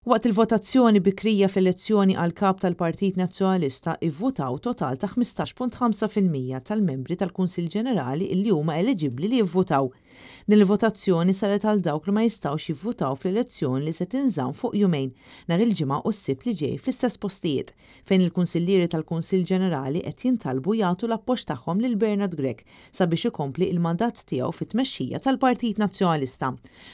Waqt il-votazzjoni bikrija fl-elezzjoni għal kap tal-Partit Nazzjonalista ivvutaw total ta' 15.5% tal-membri tal-Kunsill Ġenerali li huma eliġibbli li jivvutaw. Din il-votazzjoni saret għal dawk li ma jistgħux jivvutaw fl-elezzjoni li se tinżamm fuq jumejn nhar il-ġimgħa u s-sibt li ġej fl-istess postijiet fejn il-Kunsillieri tal-Kunsill Ġenerali qed jintalbu jagħtu l-appoġġ tagħhom lil Bernard Gregg sabiex ikompli il-mandat tiegħu fit-tmexxija tal-Partit Nazzjonalista.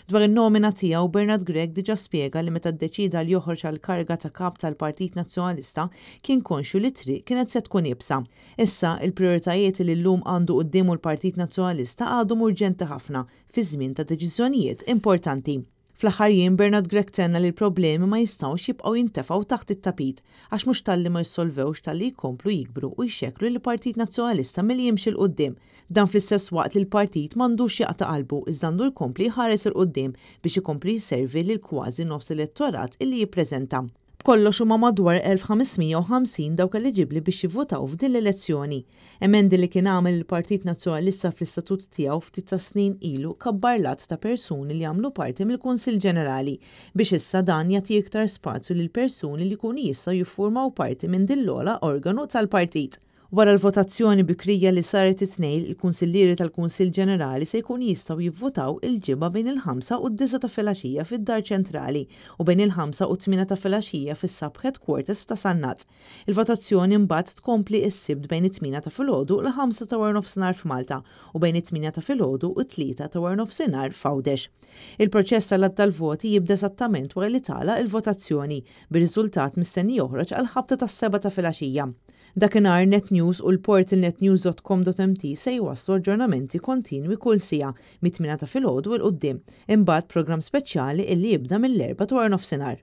Dwar in-nomina tiegħu Bernard Gregg diġà spjega li meta ddeċida li joħroġ għal karga ta' kap tal-Partit Nazzjonalista kien konxu li triq kienet se tkun ibsa. Issa il-prijoritajiet li llum għandu qudiemu l-Partit Nazzjonalista għadhom urġenti ħafna fi żmien ta' deċiżjonijiet importanti. Fl-aħħar jiem Bernard Gregg tenna li l-problemi ma jistgħux jibqgħu jintefgħu taħt it-tapit għax mhux talli ma jissolvewx talli jkomplu jikbru u jxekklu l-Partit Nazzjonalista milli jimxi l qudiem. Dan fl-istess waqt li l-partit m'għandux jaqta' qalbu iżda għandu jkompli jħares il qudiem biex ikompli jservi lil kważi nofs elettorat illi jippreżenta. Kollox huma madwar 1550 dawk eliġibbli biex jivvotaw f'din l-elezzjoni. Emendi li kien għamel il-Partit Nazzjonalista fl-istatut tiegħu ftit ta' snin ilu kabbar lat ta' persuni li għamlu parti mill-Kunsill Ġenerali biex issa dan jagħti iktar spazju lil persuni li jkunu jistgħu jiffurmaw parti minn din l-ogħla organu tal-partit. Wara l-votazzjoni bikrija li saret it-tnejn, il-Kunsillieri tal-Kunsill Ġenerali se jkunu jistgħu jivvotaw il-ġimgħa bejn il-5 u d-9 ta' filgħaxija fid-Dar Ċentrali u bejn il-5 u 8 ta' filgħaxija fis-Sub Headquarters ta' Sannazz. Il-votazzjoni mbagħad tkompli s-sibt bejn it-8 ta' filgħodu u l-5 ta' wara nofsinhar f'Malta u bejn it-8 ta' filgħodu u 3 ta' wara nofsinhar f'Għawdex. Il-proċess tal-voti jibda eżattament wara li tagħlaq il-votazzjoni bir-riżultat mistenni joħroġ għal ħabta tas-7 ta' filgħaxija. Dakinhar NetNews u l-portal netnews.com.mt se jwasslu aġġornamenti kontinwi kull siegħa mit-8 ta' filgħodu il qudiem. Imbagħad programm speċjali illi jibda mill-4 ta' wara nofsinhar.